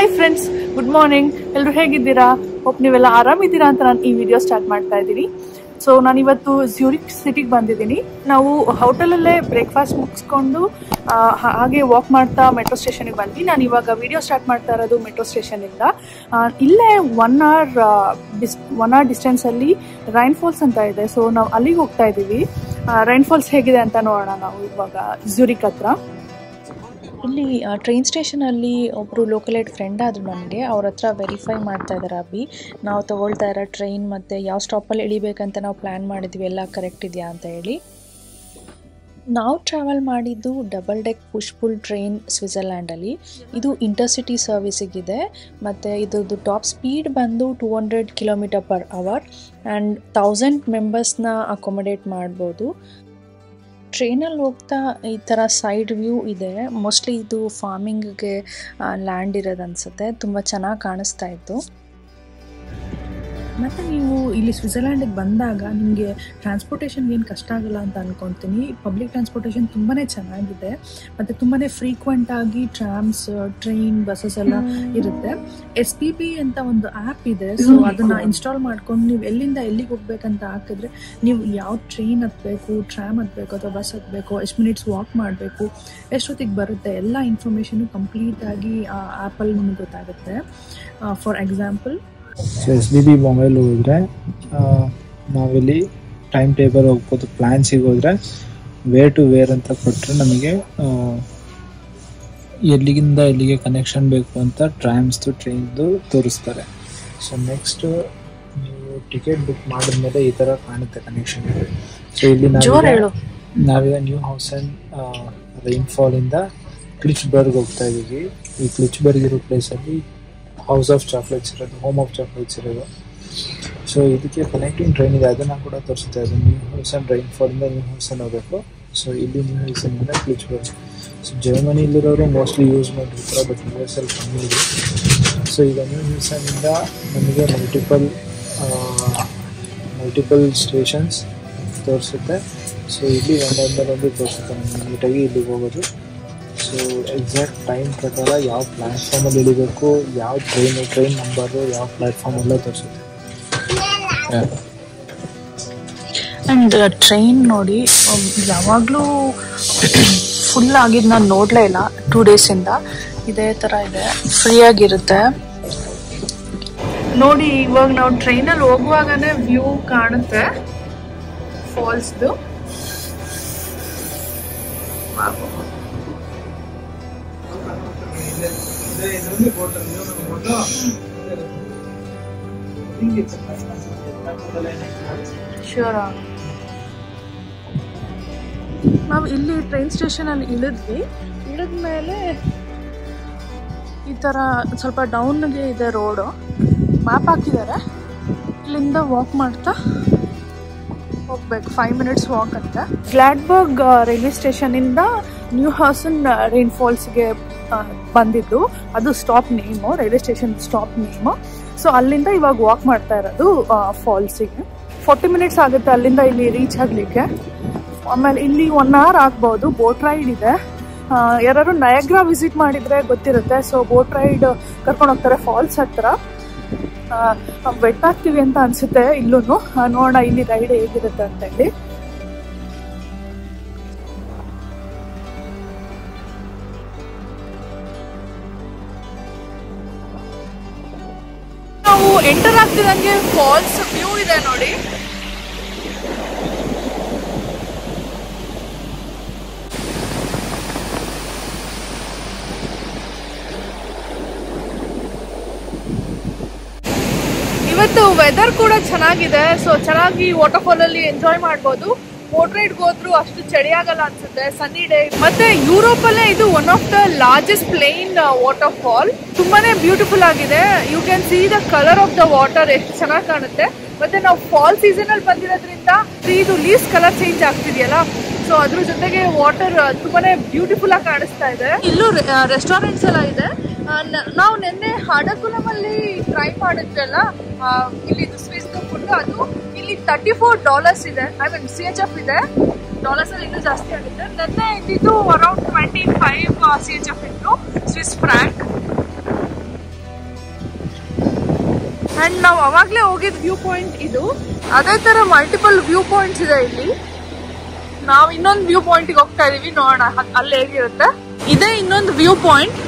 Hi friends, good morning. ಎಲ್ಲರೂ ಹೇಗಿದ್ದೀರಾ? Hope ನೀವೆಲ್ಲ ಆರಾಮಿದ್ದೀರಾ ಅಂತ ನಾನು ಈ ವಿಡಿಯೋ ಸ್ಟಾರ್ಟ್ ಮಾಡ್ತಾ ಇದ್ದೀನಿ. ಸೊ ನಾನಿವತ್ತು ಜ್ಯೂರಿಕ್ ಸಿಟಿಗೆ ಬಂದಿದ್ದೀನಿ. ನಾವು ಹೋಟೆಲಲ್ಲೇ ಬ್ರೇಕ್ಫಾಸ್ಟ್ ಮುಗಿಸ್ಕೊಂಡು ಹಾಗೆ ವಾಕ್ ಮಾಡ್ತಾ ಮೆಟ್ರೋ ಸ್ಟೇಷನ್ಗೆ ಬಂದ್ವಿ. ನಾನು ಇವಾಗ ವಿಡಿಯೋ ಸ್ಟಾರ್ಟ್ ಮಾಡ್ತಾ ಇರೋದು ಮೆಟ್ರೋ ಸ್ಟೇಷನಿಂದ. ಇಲ್ಲೇ ಒನ್ ಅವರ್ ಡಿಸ್ಟೆನ್ಸಲ್ಲಿ ರೈನ್ ಫಾಲ್ಸ್ ಅಂತ ಇದೆ. ಸೊ ನಾವು ಅಲ್ಲಿಗೆ ಹೋಗ್ತಾ ಇದ್ದೀವಿ. ರೈನ್ ಫಾಲ್ಸ್ ಹೇಗಿದೆ ಅಂತ ನೋಡೋಣ ನಾವು ಇವಾಗ ಜ್ಯೂರಿಕ್ ಹತ್ರ. ಇಲ್ಲಿ ಟ್ರೈನ್ ಸ್ಟೇಷನಲ್ಲಿ ಒಬ್ಬರು ಲೋಕಲೇಟ್ ಫ್ರೆಂಡ್ ಆದರು ನನಗೆ. ಅವ್ರ ಹತ್ರ ವೆರಿಫೈ ಮಾಡ್ತಾ ಇದ್ದಾರೆ ಅಭಿ ನಾವು ತೊಗೊಳ್ತಾ ಇರೋ ಟ್ರೈನ್ ಮತ್ತು ಯಾವ ಸ್ಟಾಪಲ್ಲಿ ಇಳಿಬೇಕಂತ ನಾವು ಪ್ಲ್ಯಾನ್ ಮಾಡಿದ್ವಿ ಎಲ್ಲ ಕರೆಕ್ಟ್ ಇದೆಯಾ ಅಂತ ಹೇಳಿ. ನಾವು ಟ್ರಾವೆಲ್ ಮಾಡಿದ್ದು ಡಬಲ್ ಡೆಕ್ ಪುಲ್ ಟ್ರೈನ್ ಸ್ವಿಟ್ಜರ್ಲ್ಯಾಂಡಲ್ಲಿ. ಇದು ಇಂಟರ್ಸಿಟಿ ಸರ್ವಿಸಿಗಿದೆ ಮತ್ತು ಇದ್ರದ್ದು ಟಾಪ್ ಸ್ಪೀಡ್ ಬಂದು 200 km/h ಆ್ಯಂಡ್ 1000 ಮೆಂಬರ್ಸ್ನ ಅಕೊಮಡೇಟ್ ಮಾಡ್ಬೋದು. ಟ್ರೈನಲ್ಲಿ ಹೋಗ್ತಾ ಈ ಥರ ಸೈಡ್ ವ್ಯೂ ಇದೆ. ಮೋಸ್ಟ್ಲಿ ಇದು ಫಾರ್ಮಿಂಗ್ಗೆ ಲ್ಯಾಂಡ್ ಇರೋದು ಅನಿಸುತ್ತೆ. ತುಂಬ ಚೆನ್ನಾಗಿ ಕಾಣಿಸ್ತಾ ಇತ್ತು. ಮತ್ತು ನೀವು ಇಲ್ಲಿ ಸ್ವಿಟ್ಜರ್ಲ್ಯಾಂಡಿಗೆ ಬಂದಾಗ ನಿಮಗೆ ಟ್ರಾನ್ಸ್ಪೋರ್ಟೇಷನ್ಗೆ ಏನು ಕಷ್ಟ ಆಗಲ್ಲ ಅಂತ ಅಂದ್ಕೊತೀನಿ. ಪಬ್ಲಿಕ್ ಟ್ರಾನ್ಸ್ಪೋರ್ಟೇಷನ್ ತುಂಬಾ ಚೆನ್ನಾಗಿದೆ ಮತ್ತು ತುಂಬಾ ಫ್ರೀಕ್ವೆಂಟಾಗಿ ಟ್ರಾಮ್ಸ್, ಟ್ರೈನ್, ಬಸ್ಸಸ್ ಎಲ್ಲ ಇರುತ್ತೆ. SPP ಅಂತ ಒಂದು ಆ್ಯಪ್ ಇದೆ. ಸೊ ಅದನ್ನು ಇನ್ಸ್ಟಾಲ್ ಮಾಡ್ಕೊಂಡು ನೀವು ಎಲ್ಲಿಂದ ಎಲ್ಲಿಗೆ ಹೋಗ್ಬೇಕಂತ ಹಾಕಿದ್ರೆ ನೀವು ಯಾವ ಟ್ರೈನ್ ಹತ್ತಬೇಕು, ಟ್ರಾಮ್ ಹತ್ತಬೇಕು ಅಥವಾ ಬಸ್ ಹತ್ತಬೇಕು, ಎಷ್ಟು ಮಿನಿಟ್ಸ್ ವಾಕ್ ಮಾಡಬೇಕು, ಎಷ್ಟೊತ್ತಿಗೆ ಬರುತ್ತೆ, ಎಲ್ಲ ಇನ್ಫಾರ್ಮೇಷನು ಕಂಪ್ಲೀಟಾಗಿ ಆ ಆ್ಯಪಲ್ಲಿ ನಿಮಗೆ ಗೊತ್ತಾಗುತ್ತೆ. For example, so SBB mobile ಹೋದರೆ ನಾವಿಲ್ಲಿ ಟೈಮ್ ಟೇಬಲ್ ಹೋಗ್ಬೋದು. ಪ್ಲ್ಯಾನ್ಸಿಗೆ ಹೋದರೆ ವೇರ್ ಟು ವೇರ್ ಅಂತ ಕೊಟ್ಟರೆ ನಮಗೆ ಎಲ್ಲಿಗಿಂದ ಎಲ್ಲಿಗೆ ಕನೆಕ್ಷನ್ ಬೇಕು ಅಂತ ಟ್ರಾಮ್ಸ್ದು, ಟ್ರೈನ್ದು ತೋರಿಸ್ತಾರೆ. ಸೊ ನೆಕ್ಸ್ಟು ನೀವು ಟಿಕೆಟ್ ಬುಕ್ ಮಾಡಿದ್ಮೇಲೆ ಈ ಥರ ಕಾಣುತ್ತೆ ಕನೆಕ್ಷನ್. ಸೊ ಇಲ್ಲಿ ನಾವೀಗ ನ್ಯೂ ಹೌಸನ್ ರೈನ್ಫಾಲಿಂದ ಕ್ಲಿಚ್ಬರ್ಗ್ ಹೋಗ್ತಾ ಇದ್ದೀವಿ. ಈ ಕ್ಲಿಚ್ಬರ್ಗ್ ಇರೋ ಪ್ಲೇಸಲ್ಲಿ ಹೌಸ್ ಆಫ್ ಚಾಕ್ಲೇಟ್ಸ್ ಇರೋದು, ಹೋಮ್ ಆಫ್ ಚಾಕ್ಲೇಟ್ಸ್ ಇರೋದು. ಸೊ ಇದಕ್ಕೆ ಕನೆಕ್ಟಿಂಗ್ ಟ್ರೈನ್ ಇದೆ, ಅದನ್ನು ಕೂಡ ತೋರಿಸ್ತಾ ಇದೆ. ನ್ಯೂ ಹೌಸನ್ ರೈನ್ಫಾಲಿಂದ ನ್ಯೂ ಹೌಸನ್ ಹೋಗಬೇಕು. ಸೊ ಇಲ್ಲಿ ನ್ಯೂ ಹೌಸನ್ನಿಂದ ಕ್ಲಿಚ್ಬರ್ಗ್. ಸೊ ಜರ್ಮನಿಲಿರೋರು ಮೋಸ್ಟ್ಲಿ ಯೂಸ್ ಮಾಡಿರ್ತಾರೆ, ಬಟ್ US ಅಲ್ಲಿ ಕಮ್ಮಿ ಇದೆ. ಸೊ ಈಗ ನ್ಯೂ ಹೌಸನ್ನಿಂದ ನಮಗೆ ಮಲ್ಟಿಪಲ್ ಸ್ಟೇಷನ್ಸ್ ತೋರಿಸುತ್ತೆ. ಸೊ ಇಲ್ಲಿ ಒಂದೊಂದು ತೋರಿಸುತ್ತೆ ನಮಗೆ ನೀಟಾಗಿ ಇಲ್ಲಿಗೆ ಹೋಗೋದು. ಸೊ ಎಕ್ಸಾಕ್ಟ್ ಟೈಮ್ ಪ್ರಕಾರ ಯಾವ ಪ್ಲ್ಯಾಟ್ಫಾರ್ಮಲ್ಲಿ ಇಳಿಬೇಕು, ಯಾವ ಟ್ರೈನ್ ನಂಬರು, ಯಾವ ಪ್ಲ್ಯಾಟ್ಫಾರ್ಮ್ ಎಲ್ಲ ತೋರಿಸುತ್ತೆ. ಆ್ಯಂಡ್ ಟ್ರೈನ್ ನೋಡಿ ಯಾವಾಗಲೂ ಫುಲ್ ಆಗಿದ್ದು ನಾನು ನೋಡಲೇ ಇಲ್ಲ. 2 ಡೇಸಿಂದ ಇದೇ ಥರ ಇದೆ, ಫ್ರೀಯಾಗಿರುತ್ತೆ ನೋಡಿ. ಇವಾಗ ನಾವು ಟ್ರೈನಲ್ಲಿ ಹೋಗುವಾಗನೇ ವ್ಯೂ ಕಾಣುತ್ತೆ ಫಾಲ್ಸ್ದು. ನಾವು ಇಲ್ಲಿ ಟ್ರೈನ್ ಸ್ಟೇಷನಲ್ಲಿ ಇಳಿದ್ಮೇಲೆ ಈ ಥರ ಸ್ವಲ್ಪ ಡೌನ್ಗೆ ಇದೆ ರೋಡು. ಮ್ಯಾಪ್ ಹಾಕಿದ್ದಾರೆ. ಇಲ್ಲಿಂದ ವಾಕ್ ಮಾಡ್ತಾ ಹೋಗ್ಬೇಕು. 5 ಮಿನಿಟ್ಸ್ ವಾಕ್ ಅಂತ. ಗ್ಲಾಡ್ಬರ್ಗ್ ರೈಲ್ವೆ ಸ್ಟೇಷನಿಂದ ನ್ಯೂ ಹೌಸನ್ ರೈನ್ ಫಾಲ್ಸ್ಗೆ ಬಂದಿದ್ದು. ಅದು stop name, railway station stop name. So ಅಲ್ಲಿಂದ ಇವಾಗ ವಾಕ್ ಮಾಡ್ತಾ ಇರೋದು ಫಾಲ್ಸಿಗೆ. 40 ಮಿನಿಟ್ಸ್ ಆಗುತ್ತೆ ಅಲ್ಲಿಂದ ಇಲ್ಲಿ ರೀಚ್ ಆಗಲಿಕ್ಕೆ. ಆಮೇಲೆ ಇಲ್ಲಿ 1 hour ಆಗ್ಬೋದು. ಬೋಟ್ ರೈಡ್ ಇದೆ. ಯಾರು ನಯಾಗ್ರಾ ವಿಸಿಟ್ ಮಾಡಿದರೆ ಗೊತ್ತಿರುತ್ತೆ. ಸೊ ಬೋಟ್ ರೈಡ್ ಕರ್ಕೊಂಡು ಹೋಗ್ತಾರೆ ಫಾಲ್ಸ್ ಹತ್ರ. ವೆಟ್ ಆಗ್ತೀವಿ ಅಂತ ಅನಿಸುತ್ತೆ ಇಲ್ಲೂ. ನೋಡೋಣ ಇಲ್ಲಿ ರೈಡ್ ಹೇಗಿರುತ್ತೆ ಅಂತ ಹೇಳಿ. ನಾವು ಎಂಟರ್ ಆಗ್ತಿದಂಗೆ ಫಾಲ್ಸ್ ವ್ಯೂ ಇದೆ ನೋಡಿ. ಇವತ್ತು ವೆದರ್ ಕೂಡ ಚೆನ್ನಾಗಿದೆ. ಸೊ ಚೆನ್ನಾಗಿ ವಾಟರ್ಫಾಲ್ ಅಲ್ಲಿ ಎಂಜಾಯ್ ಮಾಡ್ಬೋದು. ಬೋಟ್ ರೈಡ್ಗೆ ಹೋದ್ರು ಅಷ್ಟು ಚಳಿ ಆಗಲ್ಲ ಅನ್ಸುತ್ತೆ. ಸನ್ನಿ ಡೇ. ಮತ್ತೆ ಯುರೋಪ್ ಅಲ್ಲೇ ಇದು one of the largest plain water fall. ತುಂಬಾನೇ ಬ್ಯೂಟಿಫುಲ್ ಆಗಿದೆ. You can see the colour of the water ಎಷ್ಟು ಚೆನ್ನಾಗಿ ಕಾಣುತ್ತೆ. ಮತ್ತೆ ನಾವು ಫಾಲ್ ಸೀಸನ್ ಅಲ್ಲಿ ಬಂದಿರೋದ್ರಿಂದ ಇದು ಲೀವ್ಸ್ ಕಲರ್ ಚೇಂಜ್ ಆಗ್ತಿದೆಯಲ್ಲ. ಸೊ ಅದ್ರ ಜೊತೆಗೆ ವಾಟರ್ ತುಂಬಾನೇ ಬ್ಯೂಟಿಫುಲ್ ಆಗಿ ಕಾಣಿಸ್ತಾ ಇದೆ. ಇಲ್ಲೂ ರೆಸ್ಟೋರೆಂಟ್ಸ್ ಎಲ್ಲ ಇದೆ. ನಾವು ನಿನ್ನೆ ಹಡಕುಲಮಲ್ಲಿ ಟ್ರೈ ಮಾಡಿದ್ವಲ್ಲ, ಇಲ್ಲಿ ಸ್ವಿಸ್ ಫುಡ್, ಅದು ಇಲ್ಲಿ $34 ಇದೆ. ಐ ಮೀನ್ CHF ಇದೆ. ಡಾಲರ್ಸ್ ಅಲ್ಲಿ ಇನ್ನೂ ಜಾಸ್ತಿ ಆಗುತ್ತೆ. ನಿನ್ನೆ ಇದ್ದಿದ್ದು ಅರೌಂಡ್ 25 CHF ಇತ್ತು, ಸ್ವಿಸ್ ಫ್ರಾಂಕ್. ಅಂಡ್ ನಾವು ಅವಾಗ್ಲೇ ಹೋಗಿದ್ ವ್ಯೂ ಪಾಯಿಂಟ್ ಇದು. ಅದೇ ತರ ಮಲ್ಟಿಪಲ್ ವ್ಯೂ ಪಾಯಿಂಟ್ಸ್ ಇದೆ ಇಲ್ಲಿ. ನಾವು ಇನ್ನೊಂದು ವ್ಯೂ ಪಾಯಿಂಟ್ಗೆ ಹೋಗ್ತಾ ಇದೀವಿ, ನೋಡೋಣ ಅಲ್ಲಿ ಹೇಗಿರುತ್ತೆ. ಇದೇ ಇನ್ನೊಂದು ವ್ಯೂ ಪಾಯಿಂಟ್,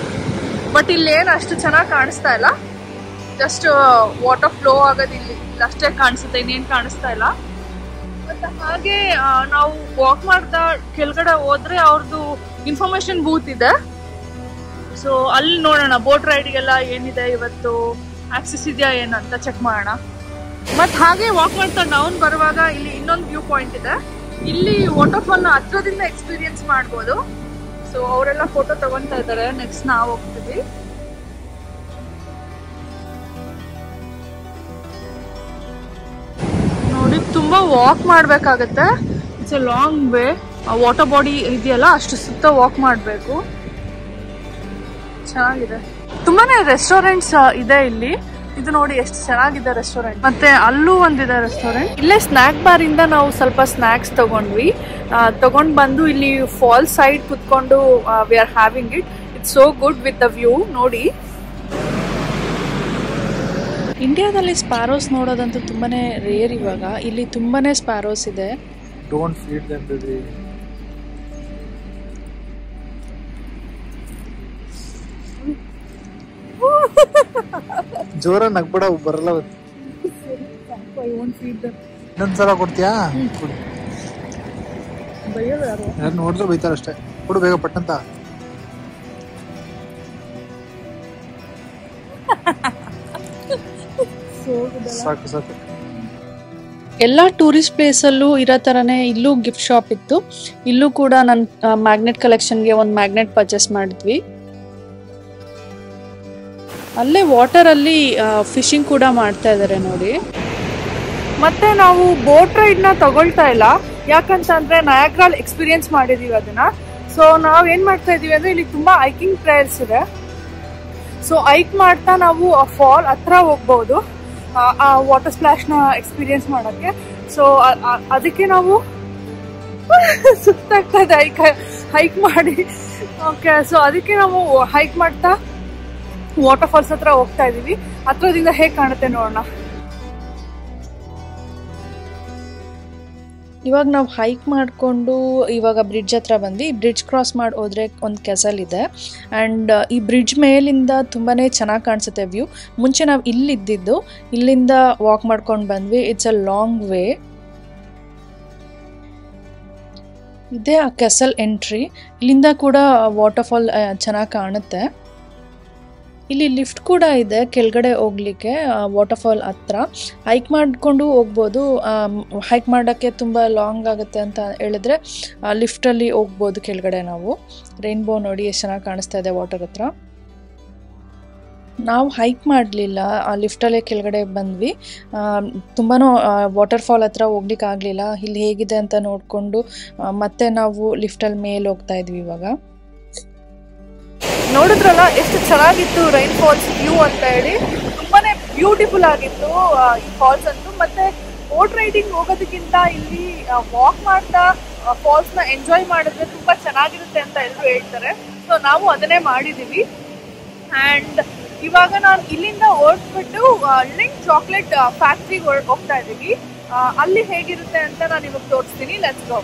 ಬಟ್ ಇಲ್ಲಿ ಏನು ಅಷ್ಟು ಚೆನ್ನಾಗಿ ಕಾಣಿಸ್ತಾ ಇಲ್ಲ. ಜಸ್ಟ್ ವಾಟರ್ ಫ್ಲೋ ಆಗೋದು ಇಲ್ಲಿ ಅಷ್ಟೇ ಕಾಣಿಸುತ್ತೆ, ಇನ್ನೇನು ಕಾಣಿಸ್ತಾ ಇಲ್ಲ. ಮತ್ತೆ ಹಾಗೆ ನಾವು ವಾಕ್ ಮಾಡ್ತಾ ಕೆಳಗಡೆ ಹೋದ್ರೆ ಅವ್ರದ್ದು ಇನ್ಫಾರ್ಮೇಶನ್ ಬೂತ್ ಇದೆ. ಸೊ ಅಲ್ಲಿ ನೋಡೋಣ ಬೋಟ್ ರೈಡ್ಗೆಲ್ಲ ಏನಿದೆ ಇವತ್ತು, ಆಕ್ಸೆಸ್ ಇದೆಯಾ ಏನಂತ ಚೆಕ್ ಮಾಡೋಣ. ಮತ್ತೆ ಹಾಗೆ ವಾಕ್ ಮಾಡ್ತಾ ಡೌನ್ ಬರುವಾಗ ಇಲ್ಲಿ ಇನ್ನೊಂದು ವ್ಯೂ ಪಾಯಿಂಟ್ ಇದೆ. ಇಲ್ಲಿ ವಾಟರ್ ಫಾಲ್ ನ ಹತ್ರದಿಂದ ಎಕ್ಸ್ಪೀರಿಯನ್ಸ್ ಮಾಡ್ಬೋದು. ಸೊ ಅವರೆಲ್ಲ ಫೋಟೋ ತಗೊಂತಾ ಇದ್ದಾರೆ. ನೆಕ್ಸ್ಟ್ ನಾವು ಹೋಗ್ತೀವಿ. ನೋಡಿ ತುಂಬಾ ವಾಕ್ ಮಾಡ್ಬೇಕಾಗತ್ತೆ. It's A long way. Water body ಇದೆಯಲ್ಲ ಅಷ್ಟು ಸುತ್ತ ವಾಕ್ ಮಾಡ್ಬೇಕು. ಚೆನ್ನಾಗಿದೆ. ತುಂಬಾನೇ ರೆಸ್ಟೋರೆಂಟ್ಸ್ ಇದೆ ಇಲ್ಲಿ. ಇದು ನೋಡಿ ಎಷ್ಟು ಚೆನ್ನಾಗಿದೆ ರೆಸ್ಟೋರೆಂಟ್. ಮತ್ತೆ ಅಲ್ಲೂ ಒಂದಿದೆ ರೆಸ್ಟೋರೆಂಟ್. ಇಲ್ಲೇ ಸ್ನಾಕ್ ಬಾರ್ ಇಂದ ನಾವು ಸ್ವಲ್ಪ ಸ್ನಾಕ್ಸ್ ತಗೊಂಡ್ವಿ. ತಗೊಂಡ್ ಬಂದು ಇಲ್ಲಿ ಫಾಲ್ ಸೈಡ್ ಕುತ್ಕೊಂಡು we are having it. It's so good with the view. ನೋಡಿ, ಇಂಡಿಯಾದಲ್ಲಿ ಸ್ಪ್ಯಾರೋಸ್ ನೋಡೋದಂತೂ ತುಂಬಾನೇ ರೇರ್ ಇವಾಗ. ಇಲ್ಲಿ ತುಂಬಾನೇ ಸ್ಪ್ಯಾರೋಸ್ ಇದೆ. Don't feed them baby. ಜೋರ ನಗ್ಬೇಡ, ಬರಲ್ಲ. ಇನ್ನೊಂದ್ಸಲ ಕೊಡ್ತೀಯಾ? ಯಾರು ನೋಡಿದ್ರೆ ಬೈತಾರ ಅಷ್ಟೇ. ಕೊಡು ಬೇಗ ಪಟ್ಟಂತ. ಸಾಕು ಸಾಕು. ಎಲ್ಲ ಟೂರಿಸ್ಟ್ ಪ್ಲೇಸ್ ಅಲ್ಲೂ ಇರೋ ತರನೇ ಇಲ್ಲೂ ಗಿಫ್ಟ್ ಶಾಪ್ ಇತ್ತು. ಇಲ್ಲೂ ಕೂಡ ನನ್ನ ಮ್ಯಾಗ್ನೆಟ್ ಕಲೆಕ್ಷನ್ಗೆ ಒಂದು ಮ್ಯಾಗ್ನೆಟ್ ಪರ್ಚೇಸ್ ಮಾಡಿದ್ವಿ. ಅಲ್ಲೇ ವಾಟರ್ ಅಲ್ಲಿ ಫಿಶಿಂಗ್ ಕೂಡ ಮಾಡ್ತಾ ಇದ್ದಾರೆ ನೋಡಿ. ಮತ್ತೆ ನಾವು ಬೋಟ್ ರೈಡ್ ನ ತಗೊಳ್ತಾ ಇಲ್ಲ, ಯಾಕಂತಂದ್ರೆ ನಯಾಗ್ರಾಲ್ ಎಕ್ಸ್ಪೀರಿಯನ್ಸ್ ಮಾಡಿದೀವಿ ಅದನ್ನ. ಸೊ ನಾವ್ ಏನ್ ಮಾಡ್ತಾ ಇದೀವಿ ಅಂದ್ರೆ ಇಲ್ಲಿ ತುಂಬಾ ಹೈಕಿಂಗ್ ಟ್ರೈಲ್ಸ್ ಇದೆ. ಸೊ ಹೈಕ್ ಮಾಡ್ತಾ ನಾವು ಆ ಫಾಲ್ ಹತ್ರ ಹೋಗ್ಬಹುದು, ಆ ವಾಟರ್ ಸ್ಪ್ಲಾಶ್ ನ ಎಕ್ಸ್ಪೀರಿಯನ್ಸ್ ಮಾಡಕ್ಕೆ. ಸೊ ಅದಕ್ಕೆ ನಾವು ಸುತ್ತಾಗ್ತಾ ಇದೆ ಹೈಕ್ ಮಾಡಿ. ಓಕೆ, ಸೊ ಅದಕ್ಕೆ ನಾವು ಹೈಕ್ ಮಾಡ್ತಾ ವಾಟರ್ ಫಾಲ್ಸ್ ಹತ್ರ ಹೋಗ್ತಾ ಇದೀವಿ. ಹತ್ರದಿಂದ ಹೇಗ್ ಕಾಣುತ್ತೆ ನೋಡೋಣ. ಇವಾಗ ನಾವು ಹೈಕ್ ಮಾಡಿಕೊಂಡು ಇವಾಗ ಬ್ರಿಡ್ಜ್ ಹತ್ರ ಬಂದ್ವಿ. ಬ್ರಿಡ್ಜ್ ಕ್ರಾಸ್ ಮಾಡಿ ಹೋದ್ರೆ ಒಂದು ಕೆಸಲ್ ಇದೆ. ಆ್ಯಂಡ್ ಈ ಬ್ರಿಡ್ಜ್ ಮೇಲಿಂದ ತುಂಬಾ ಚೆನ್ನಾಗಿ ಕಾಣಿಸುತ್ತೆ ವ್ಯೂ. ಮುಂಚೆ ನಾವು ಇಲ್ಲಿದ್ದಿದ್ದು, ಇಲ್ಲಿಂದ ವಾಕ್ ಮಾಡ್ಕೊಂಡು ಬಂದ್ವಿ. It's a long way. ಇದೇ ಆ ಕೆಸಲ್ ಎಂಟ್ರಿ. ಇಲ್ಲಿಂದ ಕೂಡ ವಾಟರ್ ಫಾಲ್ ಚೆನ್ನಾಗಿ ಕಾಣುತ್ತೆ. ಇಲ್ಲಿ ಲಿಫ್ಟ್ ಕೂಡ ಇದೆ ಕೆಳಗಡೆ ಹೋಗ್ಲಿಕ್ಕೆ ವಾಟರ್ ಫಾಲ್ ಹತ್ರ. ಹೈಕ್ ಮಾಡಿಕೊಂಡು ಹೋಗ್ಬೋದು. ಹೈಕ್ ಮಾಡೋಕ್ಕೆ ತುಂಬ ಲಾಂಗ್ ಆಗುತ್ತೆ ಅಂತ ಹೇಳಿದ್ರೆ ಲಿಫ್ಟಲ್ಲಿ ಹೋಗ್ಬೋದು ಕೆಳಗಡೆ. ನಾವು ರೈನ್ಬೋ ನೋಡಿ ಎಷ್ಟು ಚೆನ್ನಾಗಿ ಕಾಣಿಸ್ತಾ ಇದೆ ವಾಟರ್ ಹತ್ರ. ನಾವು ಹೈಕ್ ಮಾಡಲಿಲ್ಲ, ಆ ಲಿಫ್ಟಲ್ಲೇ ಕೆಳಗಡೆ ಬಂದ್ವಿ. ತುಂಬಾ ವಾಟರ್ ಫಾಲ್ ಹತ್ರ ಹೋಗ್ಲಿಕ್ಕೆ ಆಗಲಿಲ್ಲ. ಇಲ್ಲಿ ಹೇಗಿದೆ ಅಂತ ನೋಡಿಕೊಂಡು ಮತ್ತೆ ನಾವು ಲಿಫ್ಟಲ್ಲಿ ಮೇಲೆ ಹೋಗ್ತಾ ಇದ್ವಿ. ಇವಾಗ ನೋಡಿದ್ರಲ್ಲ ಎಷ್ಟು ಚೆನ್ನಾಗಿತ್ತು ರೈನ್ ಫಾಲ್ಸ್ ವ್ಯೂ ಅಂತ ಹೇಳಿ. ತುಂಬಾನೇ ಬ್ಯೂಟಿಫುಲ್ ಆಗಿತ್ತು ಈ ಫಾಲ್ಸ್ ಅಂತೂ. ಮತ್ತೆ ಬೋಟ್ ರೈಡಿಂಗ್ ಹೋಗೋದಕ್ಕಿಂತ ಇಲ್ಲಿ ವಾಕ್ ಮಾಡ್ತಾ ಫಾಲ್ಸ್ ನ ಎಂಜಾಯ್ ಮಾಡಿದ್ರೆ ತುಂಬಾ ಚೆನ್ನಾಗಿರುತ್ತೆ ಅಂತ ಎಲ್ಲರೂ ಹೇಳ್ತಾರೆ. ಸೊ ನಾವು ಅದನ್ನೇ ಮಾಡಿದೀವಿ. ಅಂಡ್ ಇವಾಗ ನಾನು ಇಲ್ಲಿಂದ ಹೊರಟ್ಬಿಟ್ಟು ಲಿಂಕ್ ಚಾಕ್ಲೇಟ್ ಫ್ಯಾಕ್ಟ್ರಿಗೆ ಹೋಗ್ತಾ ಇದ್ದೀವಿ. ಅಲ್ಲಿ ಹೇಗಿರುತ್ತೆ ಅಂತ ನಾನು ಇವಾಗ ತೋರಿಸ್ತೀನಿ. Let's go.